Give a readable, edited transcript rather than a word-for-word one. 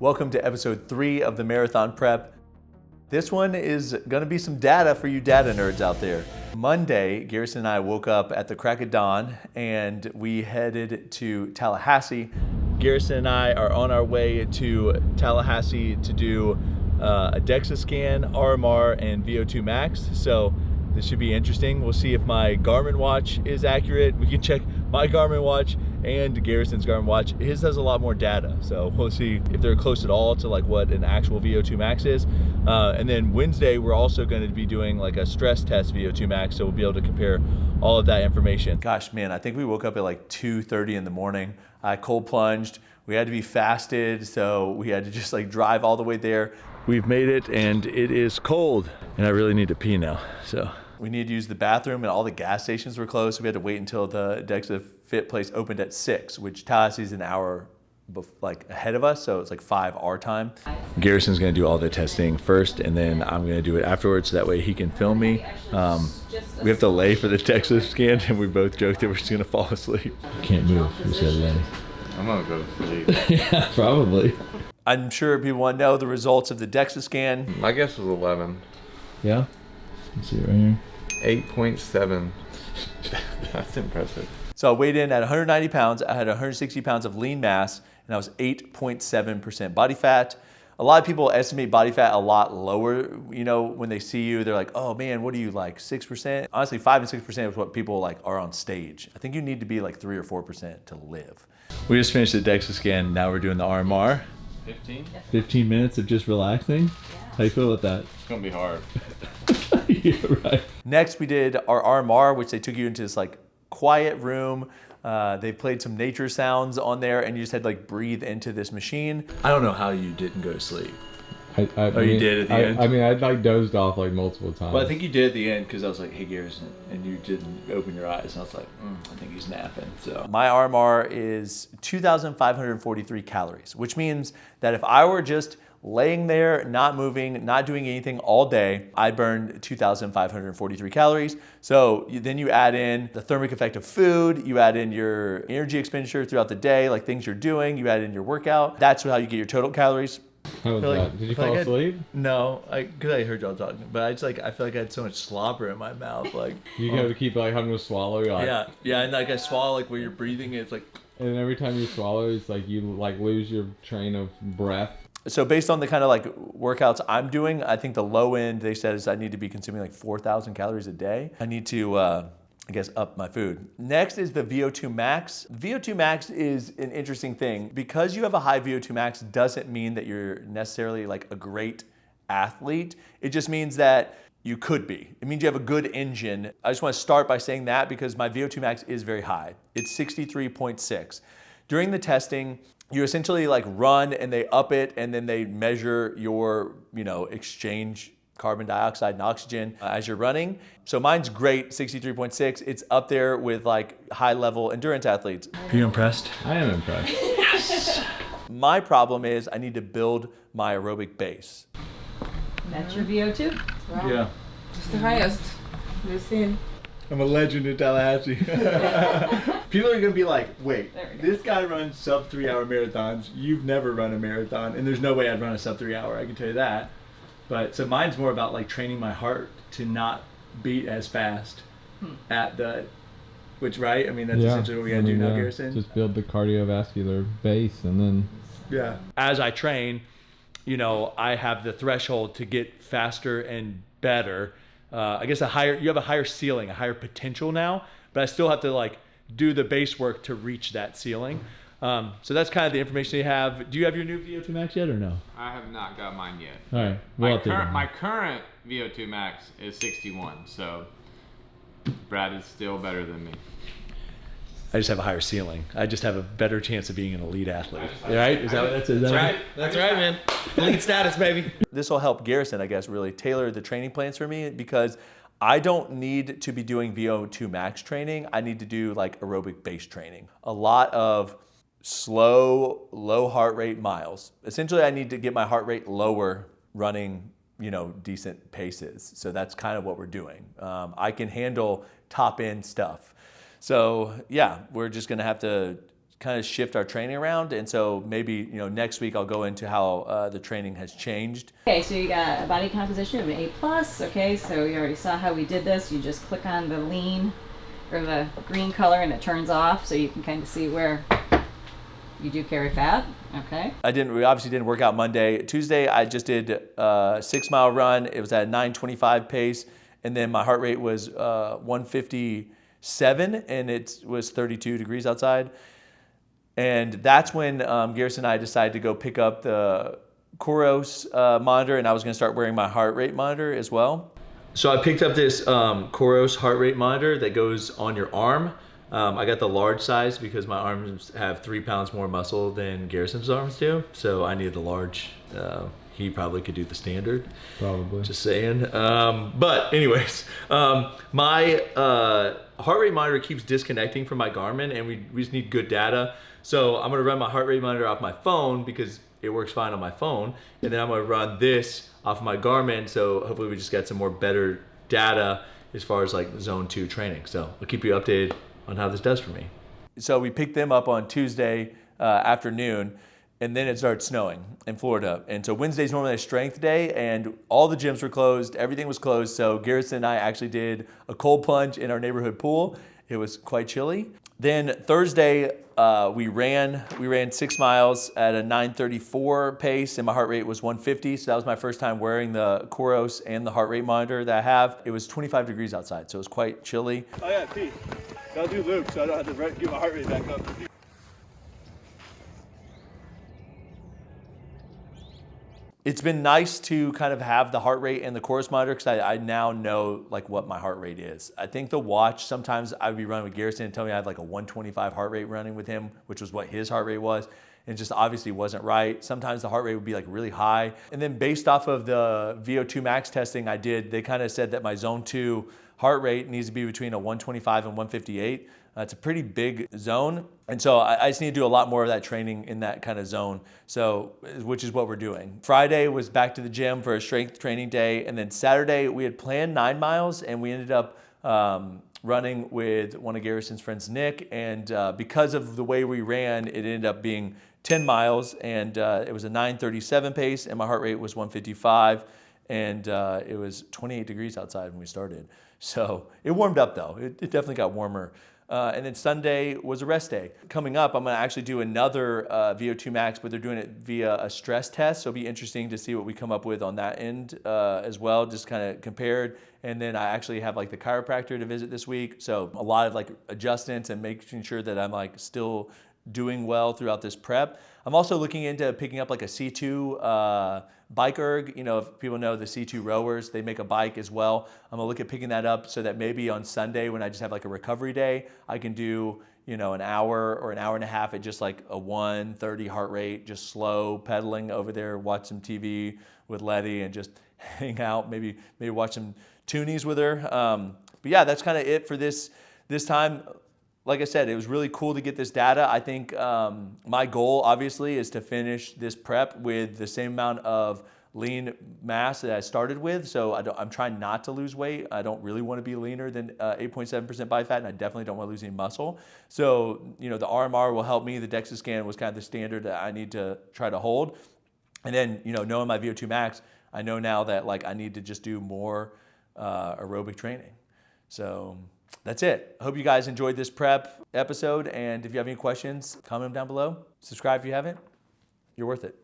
Welcome to episode 3 of the Marathon Prep. This one is gonna be some data for you data nerds out there. Monday, Garrison and I woke up at the crack of dawn and we headed to Tallahassee. Garrison and I are on our way to Tallahassee to do a DEXA scan, RMR, and Vo2 max. So this should be interesting. We'll see if my Garmin watch is accurate. We can check my Garmin watch and Garrison's Garmin watch. His has a lot more data, so we'll see if they're close at all to like what an actual Vo2 max is. And then Wednesday, we're also going to be doing like a stress test Vo2 max, so we'll be able to compare all of that information. Gosh, man, I think we woke up at like 2:30 in the morning. I cold plunged. We had to be fasted, so we had to just like drive all the way there. We've made it, and it is cold, and I really need to pee now, so. We needed to use the bathroom, and all the gas stations were closed, so we had to wait until the DEXA Fit place opened at 6, which Tallahassee is an hour like ahead of us, so it's like 5 our time. Garrison's gonna do all the testing first, and then I'm gonna do it afterwards, so that way he can film me. We have to lay for the DEXA scan, and we both joked that we're just gonna fall asleep. Can't move, we said lay. I'm gonna go to sleep. Yeah, probably. I'm sure people want to know the results of the DEXA scan. My guess was 11. Yeah? Let's see it right here. 8.7. That's impressive. So I weighed in at 190 pounds. I had 160 pounds of lean mass, and I was 8.7% body fat. A lot of people estimate body fat a lot lower. You know, when they see you, they're like, oh man, what are you, like 6%? Honestly, 5 and 6% is what people like are on stage. I think you need to be like 3 or 4% to live. We just finished the DEXA scan. Now we're doing the RMR. 15 minutes of just relaxing. Yeah. How you feel about that? It's gonna be hard. Yeah, right. Next, we did our RMR, which they took you into this like quiet room. They played some nature sounds on there, and you just had to like breathe into this machine. I don't know how you didn't go to sleep. You did at the end? I mean, I like dozed off like multiple times. Well, I think you did at the end because I was like, hey, Garrison, and you didn't open your eyes. And I was like, I think he's napping. So my RMR is 2,543 calories, which means that if I were just laying there, not moving, not doing anything all day, I burned 2,543 calories. So then you add in the thermic effect of food, you add in your energy expenditure throughout the day, like things you're doing, you add in your workout. That's how you get your total calories. How was that? Did you fall asleep? No, because I heard y'all talking, but I feel like I had so much slobber in my mouth, like. You have to keep like having to swallow. Like, yeah, and like I swallow like where you're breathing, it's like. And every time you swallow, it's like you like lose your train of breath. So based on the kind of like workouts I'm doing, I think the low end they said is I need to be consuming like 4,000 calories a day. I need to, I guess, up my food. Next is the Vo2 max. Vo2 max is an interesting thing. Because you have a high Vo2 max doesn't mean that you're necessarily like a great athlete. It just means that you could be. It means you have a good engine. I just want to start by saying that because my Vo2 max is very high. It's 63.6. During the testing, you essentially like run and they up it, and then they measure your, exchange carbon dioxide and oxygen as you're running. So mine's great, 63.6. It's up there with like high level endurance athletes. Are you impressed? I am impressed. Yes. My problem is I need to build my aerobic base. That's your VO2? Wow. Yeah. It's the highest we've seen. I'm a legend in Tallahassee. People are gonna be like, wait, this guy runs sub 3 hour marathons. You've never run a marathon, and there's no way I'd run a sub 3 hour, I can tell you that. But so mine's more about like training my heart to not beat as fast at the, which, right? I mean, that's essentially what we gotta do now, Garrison. Just build the cardiovascular base, and then. Yeah. As I train, I have the threshold to get faster and better. I guess you have a higher ceiling, a higher potential now, but I still have to like do the base work to reach that ceiling. So that's kind of the information you have. Do you have your new Vo2 max yet or no? I have not got mine yet. All right. My current Vo2 max is 61, so Brad is still better than me. I just have a higher ceiling. I just have a better chance of being an elite athlete. Right? Is that what that's? That's right. That's right, man. Elite status, baby. This will help Garrison, I guess, really tailor the training plans for me because I don't need to be doing Vo2 max training. I need to do like aerobic base training. A lot of slow, low heart rate miles. Essentially, I need to get my heart rate lower running, decent paces. So that's kind of what we're doing. I can handle top end stuff. So yeah, we're just gonna have to kind of shift our training around. And so maybe, next week I'll go into how the training has changed. Okay, so you got a body composition of an A+. Okay, so you already saw how we did this. You just click on the lean or the green color and it turns off, so you can kind of see where you do carry fat. Okay. We obviously didn't work out Monday. Tuesday, I just did a 6-mile run. It was at 9:25 pace. And then my heart rate was 157 and it was 32 degrees outside. And that's when Garrison and I decided to go pick up the Coros monitor, and I was gonna start wearing my heart rate monitor as well. So I picked up this Coros heart rate monitor that goes on your arm. I got the large size because my arms have 3 pounds more muscle than Garrison's arms do. So I needed the large. He probably could do the standard. Probably. Just saying. But anyways, my heart rate monitor keeps disconnecting from my Garmin, and we just need good data. So I'm gonna run my heart rate monitor off my phone because it works fine on my phone. And then I'm gonna run this off of my Garmin. So hopefully we just get some more better data as far as like zone 2 training. So I'll keep you updated on how this does for me. So we picked them up on Tuesday afternoon, and then it started snowing in Florida. And so Wednesday's normally a strength day, and all the gyms were closed, everything was closed. So Garrison and I actually did a cold plunge in our neighborhood pool. It was quite chilly. Then Thursday, we ran 6 miles at a 9:34 pace, and my heart rate was 150. So that was my first time wearing the Coros and the heart rate monitor that I have. It was 25 degrees outside, so it was quite chilly. Oh yeah, Pete. Gotta do loops so I don't have to get my heart rate back up. It's been nice to kind of have the heart rate and the Coros monitor because I now know like what my heart rate is. I think the watch, sometimes I would be running with Garrison and tell me I had like a 125 heart rate running with him, which was what his heart rate was. And just obviously wasn't right. Sometimes the heart rate would be like really high. And then based off of the Vo2 max testing I did, they kind of said that my zone 2 heart rate needs to be between a 125 and 158. It's a pretty big zone. And so I just need to do a lot more of that training in that kind of zone. So, which is what we're doing. Friday was back to the gym for a strength training day. And then Saturday we had planned 9 miles and we ended up running with one of Garrison's friends, Nick. And because of the way we ran, it ended up being 10 miles and it was a 9:37 pace and my heart rate was 155 and it was 28 degrees outside when we started. So it warmed up though. It definitely got warmer. And then Sunday was a rest day. Coming up, I'm gonna actually do another Vo2 max, but they're doing it via a stress test. So it'll be interesting to see what we come up with on that end as well, just kind of compared. And then I actually have like the chiropractor to visit this week. So a lot of like adjustments and making sure that I'm like still doing well throughout this prep. I'm also looking into picking up like a C2 bike erg. You know, if people know the C2 rowers, they make a bike as well. I'm gonna look at picking that up so that maybe on Sunday when I just have like a recovery day, I can do, an hour or an hour and a half at just like a 130 heart rate, just slow pedaling over there, watch some TV with Letty and just hang out, maybe watch some toonies with her. But yeah, that's kind of it for this time. Like I said, it was really cool to get this data. I think my goal, obviously, is to finish this prep with the same amount of lean mass that I started with. So I'm trying not to lose weight. I don't really want to be leaner than 8.7% body fat, and I definitely don't want to lose any muscle. So, the RMR will help me. The DEXA scan was kind of the standard that I need to try to hold. And then, knowing my Vo2 max, I know now that like I need to just do more aerobic training. So that's it. I hope you guys enjoyed this prep episode. And if you have any questions, comment them down below. Subscribe if you haven't. You're worth it.